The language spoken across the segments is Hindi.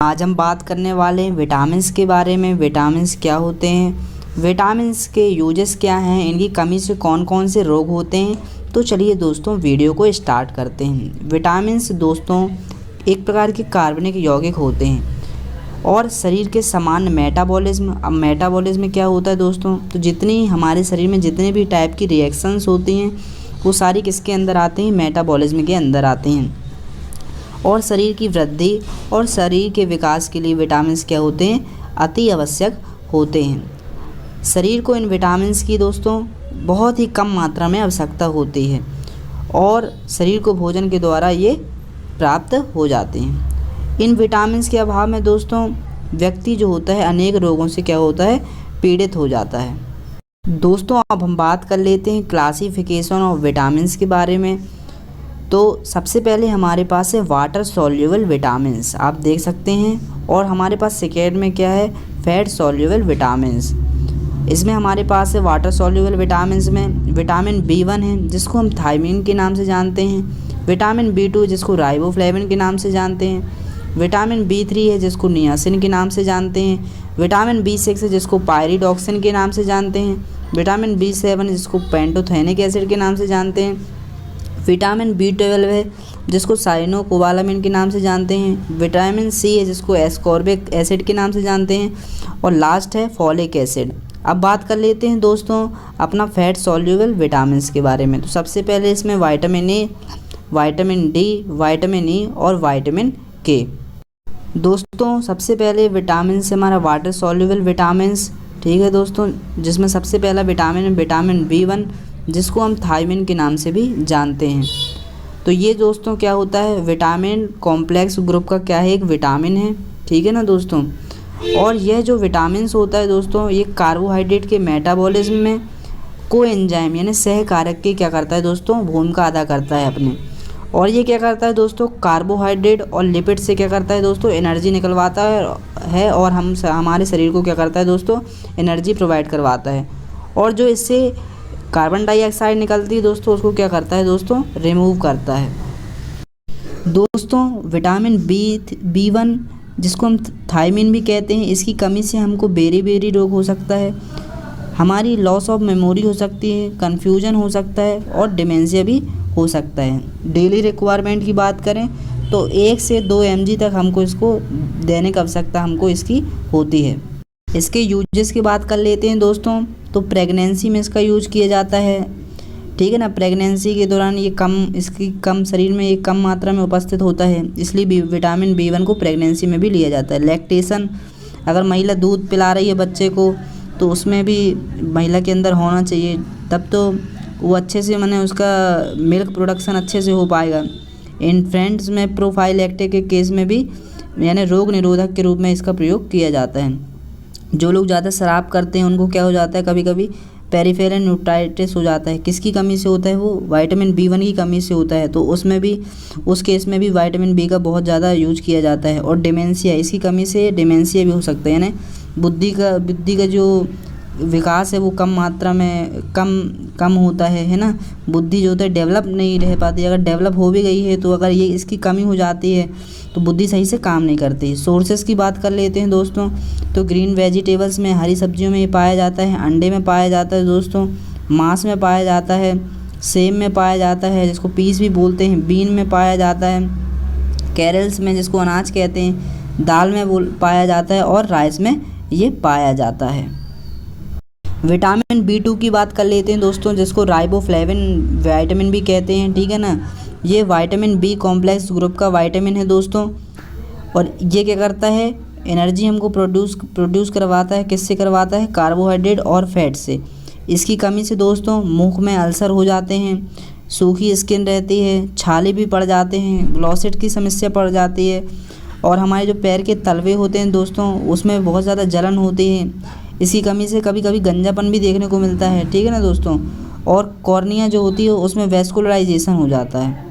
आज हम बात करने वाले हैं विटामिन्स के बारे में। विटामिन्स क्या होते हैं, विटामिन्स के यूजेस क्या हैं, इनकी कमी से कौन कौन से रोग होते हैं। तो चलिए दोस्तों वीडियो को स्टार्ट करते हैं। विटामिन्स दोस्तों एक प्रकार के कार्बनिक यौगिक होते हैं और शरीर के सामान्य मेटाबॉलिज्म। अब मेटाबॉलिज्म क्या होता है दोस्तों, तो जितनी हमारे शरीर में जितने भी टाइप की रिएक्शंस होती हैं वो सारी किसके अंदर आते हैं, मेटाबॉलिज्म के अंदर आते हैं। और शरीर की वृद्धि और शरीर के विकास के लिए विटामिन्स क्या होते हैं, अति आवश्यक होते हैं। शरीर को इन विटामिन्स की दोस्तों बहुत ही कम मात्रा में आवश्यकता होती है और शरीर को भोजन के द्वारा ये प्राप्त हो जाते हैं। इन विटामिन्स के अभाव में दोस्तों व्यक्ति जो होता है अनेक रोगों से क्या होता है, पीड़ित हो जाता है। दोस्तों अब हम बात कर लेते हैं क्लासिफिकेशन ऑफ विटामिन्स के बारे में। तो सबसे पहले हमारे पास है वाटर सॉल्युबल विटामिन्स, आप देख सकते हैं। और हमारे पास सेकेंड में क्या है, फैट सॉल्युबल विटामिन्स। इसमें हमारे पास है वाटर सॉल्युबल विटामिन्स में विटामिन B1 है जिसको हम थायमिन के नाम से जानते हैं, विटामिन B2 जिसको राइबोफ्लेविन के नाम से जानते हैं, विटामिन B3 है जिसको नियासिन के नाम से जानते हैं, विटामिन B6 है जिसको पायरिडॉक्सिन के नाम से जानते हैं, विटामिन B7 जिसको पेंटोथेनिक एसिड के नाम से जानते हैं, विटामिन B12 है जिसको साइनोकोबालामिन के नाम से जानते हैं, विटामिन C है जिसको एस्कॉर्बिक एसिड के नाम से जानते हैं और लास्ट है फॉलिक एसिड। अब बात कर लेते हैं दोस्तों अपना फैट सॉल्युबल विटामिन्स के बारे में। तो सबसे पहले इसमें vitamin A, vitamin D, vitamin E और विटामिन K। दोस्तों सबसे पहले विटामिन से हमारा वाटर सॉल्युबल विटामिन्स, ठीक है दोस्तों, जिसमें सबसे पहला विटामिन विटामिन B1 जिसको हम थायमिन के नाम से भी जानते हैं। तो ये दोस्तों क्या होता है, विटामिन कॉम्प्लेक्स ग्रुप का क्या है, एक विटामिन है, ठीक है ना दोस्तों। और यह जो विटामिन्स होता है दोस्तों ये कार्बोहाइड्रेट के मेटाबॉलिज्म में कोएंजाइम यानी सहकारक की क्या करता है दोस्तों, भूमिका अदा करता है अपने। और ये क्या करता है दोस्तों, कार्बोहाइड्रेट और लिपिड से क्या करता है दोस्तों, एनर्जी निकलवाता है और हमारे शरीर को क्या करता है दोस्तों, एनर्जी प्रोवाइड करवाता है। और जो इससे कार्बन डाइऑक्साइड निकलती है दोस्तों उसको क्या करता है दोस्तों, रिमूव करता है। दोस्तों विटामिन B1 जिसको हम थायमिन भी कहते हैं, इसकी कमी से हमको बेरी रोग हो सकता है, हमारी लॉस ऑफ मेमोरी हो सकती है, कन्फ्यूजन हो सकता है और डिमेंशिया भी हो सकता है। डेली रिक्वायरमेंट की बात करें तो 1 से 2 mg तक हमको इसको देने की आवश्यकता हमको इसकी होती है। इसके यूजेस की बात कर लेते हैं दोस्तों। तो प्रेगनेंसी में इसका यूज किया जाता है, ठीक है ना। प्रेगनेंसी के दौरान ये इसकी कम शरीर में ये कम मात्रा में उपस्थित होता है, इसलिए विटामिन B1 को प्रेगनेंसी में भी लिया जाता है। लैक्टेशन, अगर महिला दूध पिला रही है बच्चे को तो उसमें भी महिला के अंदर होना चाहिए, तब तो वो अच्छे से माने उसका मिल्क प्रोडक्शन अच्छे से हो पाएगा। इन्फेंट्स में प्रोफाइलैक्टिक के केस में भी यानी रोग निरोधक के रूप में इसका प्रयोग किया जाता है। जो लोग ज़्यादा शराब करते हैं उनको क्या हो जाता है, कभी कभी पेरिफेरल न्यूराइटिस हो जाता है। किसकी कमी से होता है, वो विटामिन B1 की कमी से होता है। तो उसमें भी उस केस में भी विटामिन B का बहुत ज़्यादा यूज किया जाता है। और डिमेंशिया, इसकी कमी से डिमेंशिया भी हो सकता है, यानी बुद्धि का जो विकास है वो कम मात्रा में कम होता है ना। बुद्धि जो होता है डेवलप नहीं रह पाती, अगर डेवलप हो भी गई है तो अगर ये इसकी कमी हो जाती है तो बुद्धि सही से काम नहीं करती। सोर्सेस की बात कर लेते हैं दोस्तों। तो ग्रीन वेजिटेबल्स में, हरी सब्जियों में ये पाया जाता है, अंडे में पाया जाता है दोस्तों, मांस में पाया जाता है, सेम में पाया जाता है जिसको पीस भी बोलते हैं, बीन में पाया जाता है, कैरल्स में जिसको अनाज कहते हैं, दाल में पाया जाता है और राइस में ये पाया जाता है। विटामिन B2 की बात कर लेते हैं दोस्तों, जिसको राइबोफ्लेविन विटामिन भी कहते हैं, ठीक है ना। ये विटामिन B कॉम्प्लेक्स ग्रुप का विटामिन है दोस्तों। और ये क्या करता है, एनर्जी हमको प्रोड्यूस करवाता है। किससे करवाता है, कार्बोहाइड्रेट और फैट से। इसकी कमी से दोस्तों मुंह में अल्सर हो जाते हैं, सूखी स्किन रहती है, छाले भी पड़ जाते हैं, ग्लॉसिट की समस्या पड़ जाती है और हमारे जो पैर के तलवे होते हैं दोस्तों उसमें बहुत ज़्यादा जलन होती है। इसकी कमी से कभी कभी गंजापन भी देखने को मिलता है, ठीक है ना दोस्तों। और कॉर्निया जो होती है उसमें वैस्कुलराइजेशन हो जाता है।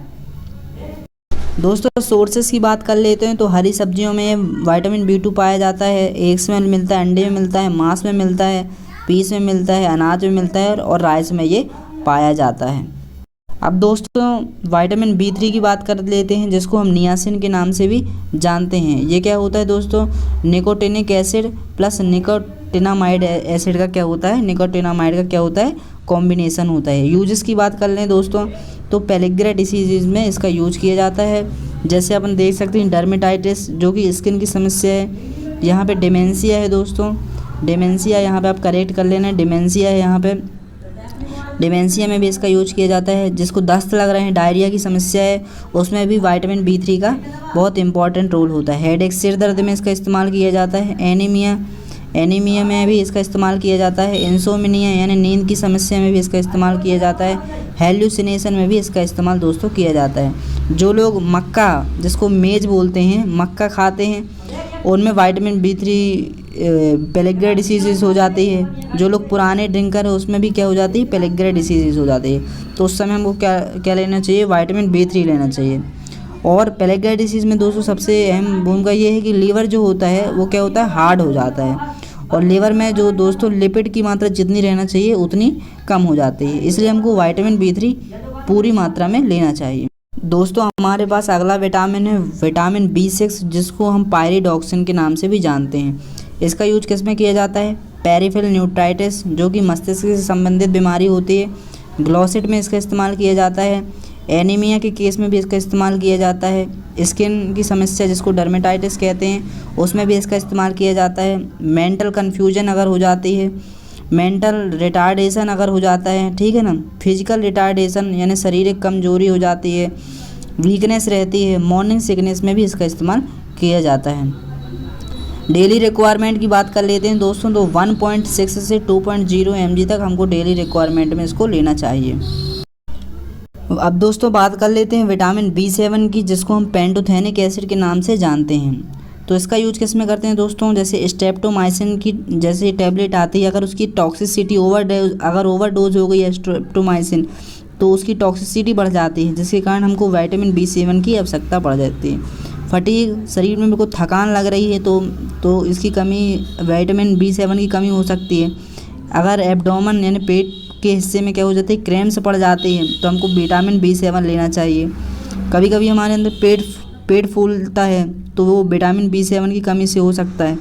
दोस्तों सोर्सेस की बात कर लेते हैं तो हरी सब्जियों में विटामिन B2 पाया जाता है, एग्स में मिलता है, अंडे में मिलता है, मांस में मिलता है, पीस में मिलता है, अनाज में मिलता है और राइस में ये पाया जाता है। अब दोस्तों विटामिन B3 की बात कर लेते हैं, जिसको हम नियासिन के नाम से भी जानते हैं। ये क्या होता है दोस्तों, nicotinic acid plus nicotinamide acid का क्या होता है, निकोटिनामाइड का क्या होता है, कॉम्बिनेशन होता है। यूजेस की बात कर लें दोस्तों तो पेलिग्रा डिसीज़ में इसका यूज किया जाता है। जैसे अपन देख सकते हैं डर्मेटाइटिस जो कि स्किन की समस्या है। यहाँ पे डिमेंशिया है दोस्तों, डिमेंशिया यहाँ पे आप करेक्ट कर लेना, डिमेंशिया है यहाँ पे, डिमेंशिया में भी इसका यूज किया जाता है। जिसको दस्त लग रहे हैं, डायरिया की समस्या है, उसमें भी विटामिन B3 का बहुत इंपॉर्टेंट रोल होता है। हेडेक, सिर दर्द में इसका इस्तेमाल किया जाता है। एनीमिया में भी इसका इस्तेमाल किया जाता है। इंसोम्निया यानी नींद की समस्या में भी इसका इस्तेमाल किया जाता है। हेल्यूसिनेशन में भी इसका इस्तेमाल दोस्तों किया जाता है। जो लोग मक्का, जिसको मेज बोलते हैं, मक्का खाते हैं, उनमें विटामिन B3 पेलिग्रा डिसीज़ हो जाती है। जो लोग पुराने ड्रिंकर हैं उसमें भी क्या हो जाती है, पेलिग्रा डिसीज़ हो जाती है। तो उस समय हमको क्या लेना चाहिए, विटामिन B3 लेना चाहिए। और पेलिग्रा डिसीज़ में दोस्तों सबसे अहम भूमिका ये है कि लीवर जो होता है वो क्या होता है, हार्ड हो जाता है। और लीवर में जो दोस्तों लिपिड की मात्रा जितनी रहना चाहिए उतनी कम हो जाती है। इसलिए हमको विटामिन B3 पूरी मात्रा में लेना चाहिए। दोस्तों हमारे पास अगला विटामिन है विटामिन B6, जिसको हम पायरिडॉक्सिन के नाम से भी जानते हैं। इसका यूज किस में किया जाता है, पेरिफेरल न्यूराइटिस जो कि मस्तिष्क से संबंधित बीमारी होती है, ग्लॉसिट में इसका इस्तेमाल किया जाता है। एनीमिया के केस में भी इसका इस्तेमाल किया जाता है। स्किन की समस्या जिसको डर्मेटाइटिस कहते हैं उसमें भी इसका इस्तेमाल किया जाता है। मेंटल कन्फ्यूजन अगर हो जाती है, मेंटल रिटार्डेशन अगर हो जाता है, ठीक है ना, फिजिकल रिटार्डेशन यानी शारीरिक कमजोरी हो जाती है, वीकनेस रहती है, मॉर्निंग सिकनेस में भी इसका इस्तेमाल किया जाता है। डेली रिक्वायरमेंट की बात कर लेते हैं दोस्तों तो 1.6 से 2.0 mg तक हमको डेली रिक्वायरमेंट में इसको लेना चाहिए। अब दोस्तों बात कर लेते हैं विटामिन B7 की, जिसको हम पेंटोथेनिक एसिड के नाम से जानते हैं। तो इसका यूज किस में करते हैं दोस्तों, जैसे स्ट्रेप्टोमाइसिन की जैसे टैबलेट आती है, अगर उसकी टॉक्सिसिटी ओवरडोज हो गई है स्ट्रेप्टोमाइसिन, तो उसकी टॉक्सिसिटी बढ़ जाती है, जिसके कारण हमको विटामिन B7 की आवश्यकता पड़ जाती है। फटीग, शरीर में मेरे को थकान लग रही है तो इसकी कमी, विटामिन B7 की कमी हो सकती है। अगर एब्डोमेन यानी पेट के हिस्से में क्या हो जाती है, क्रैम्प्स पड़ जाते हैं, तो हमको विटामिन B7 लेना चाहिए। कभी कभी हमारे अंदर पेट फूलता है तो वो विटामिन B7 की कमी से हो सकता है,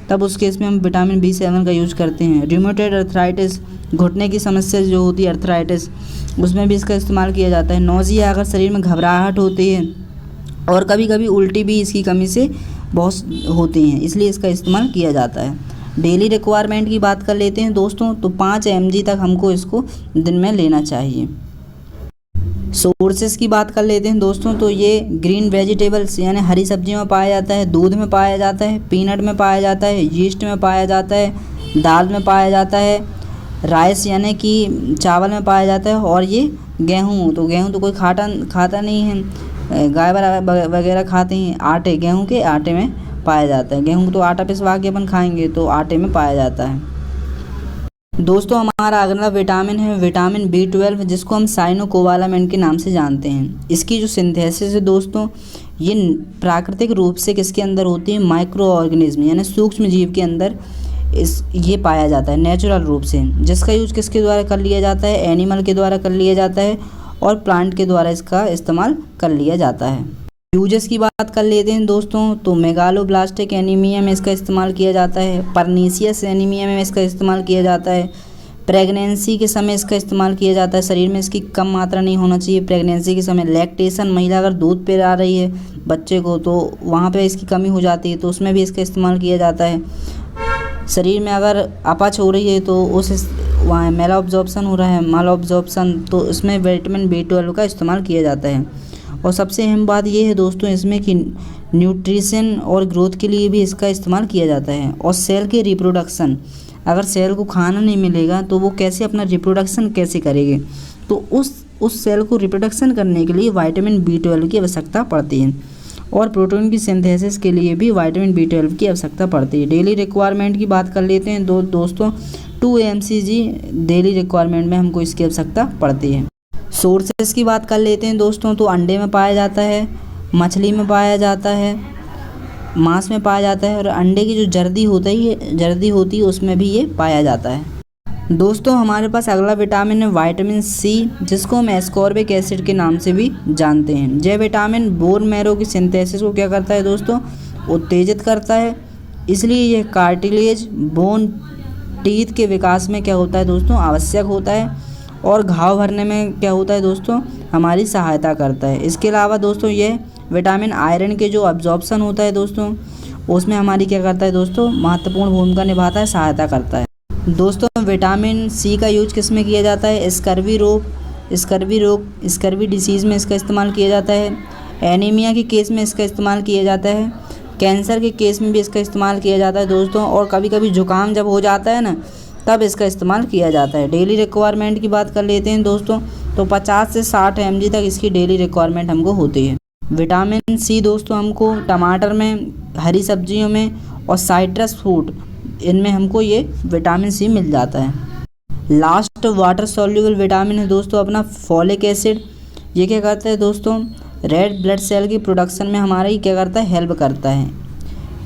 तब उस केस में हम विटामिन B7 का यूज करते हैं। रियूमेटॉइड अर्थराइटिस, घुटने की समस्या जो होती है अर्थराइटिस, उसमें भी इसका इस्तेमाल किया जाता है। नोज़िया, अगर शरीर में घबराहट होती है, और कभी कभी उल्टी भी इसकी कमी से बहुत होती हैं, इसलिए इसका इस्तेमाल किया जाता है। डेली रिक्वायरमेंट की बात कर लेते हैं दोस्तों तो 5 mg तक हमको इसको दिन में लेना चाहिए। सोर्सेस की बात कर लेते हैं दोस्तों तो ये ग्रीन वेजिटेबल्स यानी हरी सब्जियों में पाया जाता है, दूध में पाया जाता है, पीनट में पाया जाता है, यीस्ट में पाया जाता है, दाल में पाया जाता है, राइस यानी कि चावल में पाया जाता है, और ये गेहूँ तो कोई खाता नहीं है, गाय वगैरह खाते हैं। आटे, गेहूँ के आटे में पाया जाता है। गेहूँ तो आटा पिसवा के अपन खाएंगे तो आटे में पाया जाता है। दोस्तों हमारा अगला विटामिन है विटामिन B12, जिसको हम साइनोकोबालामिन के नाम से जानते हैं। इसकी जो सिंथेसिस है दोस्तों, ये प्राकृतिक रूप से किसके अंदर होती है, माइक्रो ऑर्गेनिज्म यानी सूक्ष्म जीव के अंदर ये पाया जाता है नेचुरल रूप से, जिसका यूज किसके द्वारा कर लिया जाता है, एनिमल के द्वारा कर लिया जाता है, और प्लांट के द्वारा इसका इस्तेमाल कर लिया जाता है। यूजेस की बात कर लेते हैं दोस्तों तो मेगालोब्लास्टिक एनीमिया में इसका इस्तेमाल किया जाता है, परनीसियस एनीमिया में इसका इस्तेमाल किया जाता है, प्रेगनेंसी के समय इसका इस्तेमाल किया जाता है। शरीर में इसकी कम मात्रा नहीं होना चाहिए प्रेगनेंसी के समय। लैक्टेशन, महिला अगर दूध पिला रही है बच्चे को तो वहाँ पे इसकी कमी हो जाती है, तो उसमें भी इसका इस्तेमाल किया जाता है। शरीर में अगर अपच हो रही है तो वहाँ मेलाब्जॉर्प्शन हो रहा है, मालअब्जॉर्प्शन, तो इसमें विटामिन B12 का इस्तेमाल किया जाता है। और सबसे अहम बात ये है दोस्तों इसमें कि न्यूट्रिशन और ग्रोथ के लिए भी इसका इस्तेमाल किया जाता है। और सेल के रिप्रोडक्शन, अगर सेल को खाना नहीं मिलेगा तो वो कैसे अपना रिप्रोडक्शन कैसे करेंगे, तो उस सेल को रिप्रोडक्शन करने के लिए विटामिन B12 की आवश्यकता पड़ती है। और प्रोटीन की सिंथेसिस के लिए भी विटामिन B12 की आवश्यकता पड़ती है। डेली रिक्वायरमेंट की बात कर लेते हैं दोस्तों 2 mg डेली रिक्वायरमेंट में हमको इसकी आवश्यकता पड़ती है। सोर्सेस की बात कर लेते हैं दोस्तों तो अंडे में पाया जाता है, मछली में पाया जाता है, मांस में पाया जाता है, और अंडे की जो जर्दी होती है उसमें भी ये पाया जाता है। दोस्तों हमारे पास अगला विटामिन है विटामिन सी, जिसको हम एस्कॉर्बिक एसिड के नाम से भी जानते हैं। यह विटामिन बोन मैरो की सिंथेसिस को क्या करता है दोस्तों, उत्तेजित करता है। इसलिए यह कार्टिलेज, बोन, टीथ के विकास में क्या होता है दोस्तों, आवश्यक होता है और घाव भरने में क्या होता है दोस्तों, हमारी सहायता करता है। इसके अलावा दोस्तों यह विटामिन आयरन के जो अब्जॉर्प्शन होता है दोस्तों, उसमें हमारी क्या करता है दोस्तों, महत्वपूर्ण भूमिका निभाता है, सहायता करता है। दोस्तों विटामिन सी का यूज किस में किया जाता है, स्कर्वी डिसीज़ में इसका इस्तेमाल किया जाता है, एनीमिया के केस में इसका इस्तेमाल किया जाता है, कैंसर के केस में भी इसका इस्तेमाल किया जाता है दोस्तों, और कभी कभी जुकाम जब हो जाता है ना, तब इसका इस्तेमाल किया जाता है। डेली रिक्वायरमेंट की बात कर लेते हैं दोस्तों, तो 50 से 60 mg तक इसकी डेली रिक्वायरमेंट हमको होती है। विटामिन सी दोस्तों हमको टमाटर में, हरी सब्जियों में और साइट्रस फ्रूट, इनमें हमको ये विटामिन सी मिल जाता है। लास्ट वाटर सॉल्युबल विटामिन है दोस्तों अपना फॉलिक एसिड। ये क्या करता है दोस्तों, रेड ब्लड सेल की प्रोडक्शन में हमारा ही क्या करता है, हेल्प करता है,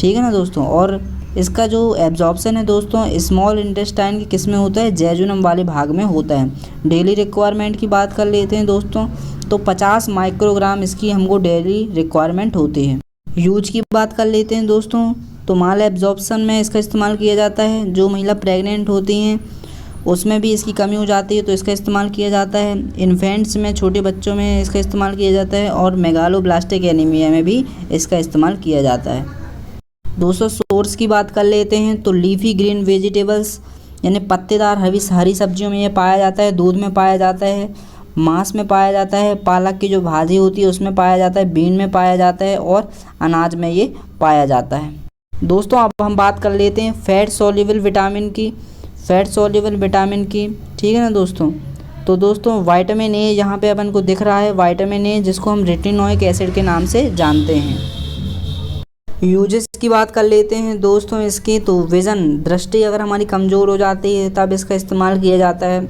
ठीक है ना दोस्तों। और इसका जो एब्जॉर्प्शन है दोस्तों स्मॉल इंटेस्टाइन की किस में होता है, जेजुनम वाले भाग में होता है। डेली रिक्वायरमेंट की बात कर लेते हैं दोस्तों, तो 50 माइक्रोग्राम इसकी हमको डेली रिक्वायरमेंट होती है। यूज की बात कर लेते हैं दोस्तों, तो माल एब्जॉर्प्शन में इसका इस्तेमाल किया जाता है। जो महिला प्रेग्नेंट होती हैं उसमें भी इसकी कमी हो जाती है तो इसका इस्तेमाल किया जाता है। इन्फेंट्स में, छोटे बच्चों में इसका इस्तेमाल किया जाता है, और मेगालोब्लास्टिक एनीमिया में भी इसका इस्तेमाल किया जाता है। दोस्तों सोर्स की बात कर लेते हैं, तो लीफी ग्रीन वेजिटेबल्स यानी पत्तेदार हरी सब्जियों में ये पाया जाता है, दूध में पाया जाता है, मांस में पाया जाता है, पालक की जो भाजी होती है उसमें पाया जाता है, बीन में पाया जाता है, और अनाज में ये पाया जाता है। दोस्तों अब हम बात कर लेते हैं फैट सॉल्युबल विटामिन की, ठीक है ना दोस्तों। तो दोस्तों विटामिन ए यहाँ पे अपन को दिख रहा है, विटामिन ए जिसको हम रेटिनोइक एसिड के नाम से जानते हैं। यूजेस की बात कर लेते हैं दोस्तों इसकी, तो विज़न, दृष्टि अगर हमारी कमज़ोर हो जाती है तब इसका इस्तेमाल किया जाता है।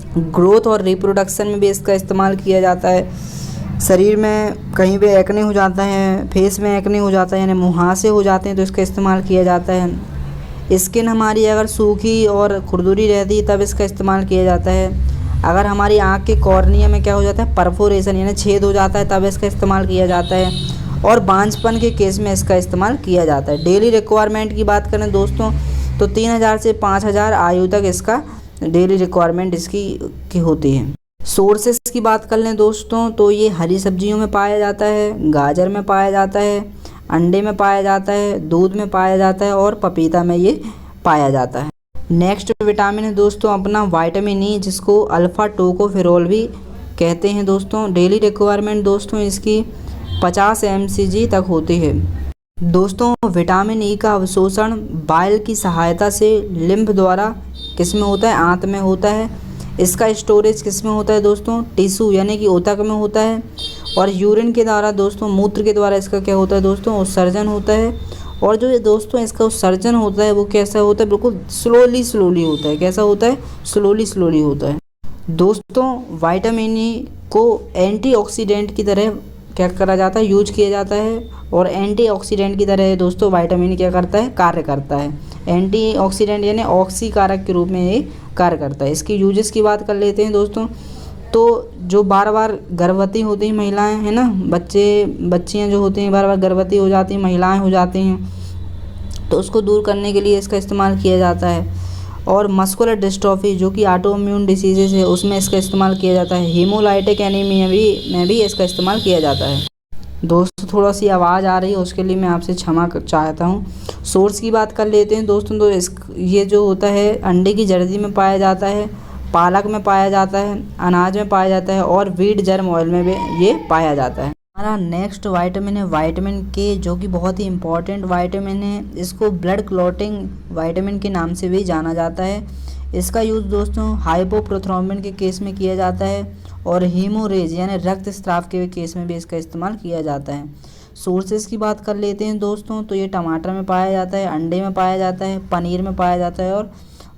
ग्रोथ और रिप्रोडक्शन में भी इसका इस्तेमाल किया जाता है। शरीर में कहीं पे एक्ने हो जाता है, फेस में एक्ने हो जाता है यानी मुहासे हो जाते हैं तो इसका इस्तेमाल किया जाता है। स्किन हमारी अगर सूखी और खुरदुरी रहती है तब इसका इस्तेमाल किया जाता है। अगर हमारी आँख के कॉर्निया में क्या हो जाता है, परफोरेशन यानी छेद हो जाता है तब इसका इस्तेमाल किया जाता है। और बांझपन के केस में इसका इस्तेमाल किया जाता है। डेली रिक्वायरमेंट की बात करें दोस्तों, तो 3000 से 5000 आयु तक इसका डेली रिक्वायरमेंट इसकी होती है। सोर्सेस की बात कर लें दोस्तों, तो ये हरी सब्जियों में पाया जाता है, गाजर में पाया जाता है, अंडे में पाया जाता है, दूध में पाया जाता है, और पपीता में ये पाया जाता है। नेक्स्ट विटामिन है दोस्तों अपना विटामिन ई, जिसको अल्फ़ा टोकोफेरोल भी कहते हैं दोस्तों। डेली रिक्वायरमेंट दोस्तों इसकी 50 mcg तक होती है। दोस्तों विटामिन ई का अवशोषण बाइल की सहायता से लिम्फ द्वारा किस में होता है, आंत में होता है। इसका स्टोरेज किस में होता है दोस्तों, टिश्यू यानी कि ऊतक में होता है। और यूरिन के द्वारा दोस्तों, मूत्र के द्वारा इसका क्या होता है दोस्तों, उत्सर्जन होता है। और जो ये दोस्तों इसका उत्सर्जन होता है वो कैसा होता है, बिल्कुल स्लोली होता है। कैसा होता है, स्लोली होता है। दोस्तों विटामिन ई को एंटीऑक्सीडेंट की तरह क्या करा जाता है, यूज किया जाता है। और एंटीऑक्सीडेंट की तरह दोस्तों विटामिन क्या करता है, कार्य करता है। एंटीऑक्सीडेंट यानी ऑक्सी कारक के रूप में ये कार्य करता है। इसकी यूजेस की बात कर लेते हैं दोस्तों, तो जो बार बार गर्भवती होती हैं महिलाएं है ना, बच्चियां जो होती हैं बार बार गर्भवती हो जाती हैं, महिलाएं हो जाती हैं, तो उसको दूर करने के लिए इसका इस्तेमाल किया जाता है। और मस्कुलर डिस्ट्रॉफी जो कि ऑटोइम्यून डिसीजेज है उसमें इसका इस्तेमाल किया जाता है। हीमोलाइटिक एनीमिया में भी इसका इस्तेमाल किया जाता है। दोस्तों थोड़ा सी आवाज़ आ रही है उसके लिए मैं आपसे क्षमा चाहता हूँ। सोर्स की बात कर लेते हैं दोस्तों, तो ये जो होता है अंडे की जर्दी में पाया जाता है, पालक में पाया जाता है, अनाज में पाया जाता है, और वीट जर्म ऑयल में भी ये पाया जाता है। हमारा नेक्स्ट विटामिन है विटामिन के, जो कि बहुत ही इम्पॉर्टेंट विटामिन है। इसको ब्लड क्लॉटिंग विटामिन के नाम से भी जाना जाता है। इसका यूज़ दोस्तों हाइपोप्रोथ्रोम्बिन के केस में किया जाता है, और हीमोरेज यानी रक्तस्राव के केस में भी इसका इस्तेमाल किया जाता है। सोर्सेज की बात कर लेते हैं दोस्तों, तो ये टमाटर में पाया जाता है, अंडे में पाया जाता है, पनीर में पाया जाता है,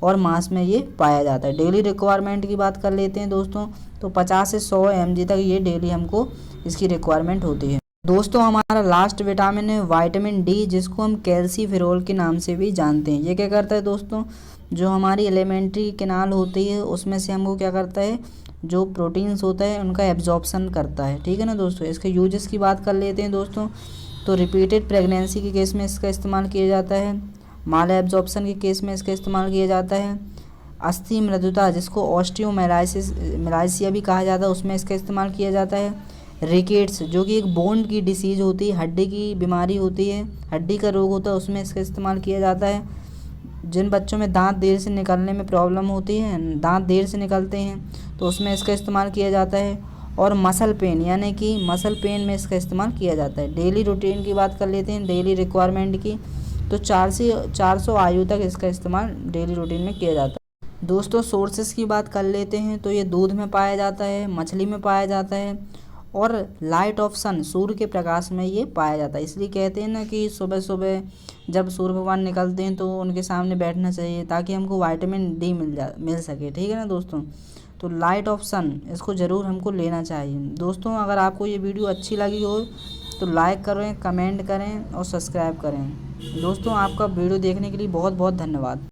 और मांस में ये पाया जाता है। डेली रिक्वायरमेंट की बात कर लेते हैं दोस्तों, तो 50 से 100 mg तक ये डेली हमको इसकी रिक्वायरमेंट होती है। दोस्तों हमारा लास्ट विटामिन है विटामिन डी, जिसको हम कैल्सीफेरोल के नाम से भी जानते हैं। ये क्या करता है दोस्तों, जो हमारी एलिमेंट्री कैनाल होती है उसमें से हमको क्या करता है, जो प्रोटीन्स होता है उनका एब्जॉर्प्शन करता है। ठीक है ना दोस्तों। इसके यूजेस की बात कर लेते हैं दोस्तों। तो रिपीटेड प्रेगनेंसी के केस में इसका इस्तेमाल किया जाता है। माल एब्जॉर्प्शन के केस में इसका इस्तेमाल किया जाता है। अस्थि मृदुता, जिसको ऑस्टियोमाइलाइसिया भी कहा जाता है, उसमें इसका इस्तेमाल किया जाता है। रिकेट्स, जो कि एक बोन की डिसीज़ होती है, हड्डी की बीमारी होती है, हड्डी का रोग होता है, उसमें इसका इस्तेमाल किया जाता है। जिन बच्चों में दांत देर से निकलने में प्रॉब्लम होती है, दांत देर से निकलते हैं, तो उसमें इसका इस्तेमाल किया जाता है। और मसल पेन, यानी कि मसल पेन में इसका इस्तेमाल किया जाता है। डेली रूटीन की बात कर लेते हैं, डेली रिक्वायरमेंट की, तो 400 आयु तक इसका इस्तेमाल डेली रूटीन में किया जाता है। दोस्तों सोर्सेस की बात कर लेते हैं, तो ये दूध में पाया जाता है, मछली में पाया जाता है, और लाइट ऑफ सन, सूर्य के प्रकाश में ये पाया जाता है। इसलिए कहते हैं ना कि सुबह सुबह जब सूर्य भगवान निकलते हैं तो उनके सामने बैठना चाहिए, ताकि हमको विटामिन डी मिल सके। ठीक है ना दोस्तों। तो लाइट ऑफ सन, इसको ज़रूर हमको लेना चाहिए। दोस्तों अगर आपको ये वीडियो अच्छी लगी हो तो लाइक करें, कमेंट करें और सब्सक्राइब करें। दोस्तों आपका वीडियो देखने के लिए बहुत बहुत धन्यवाद।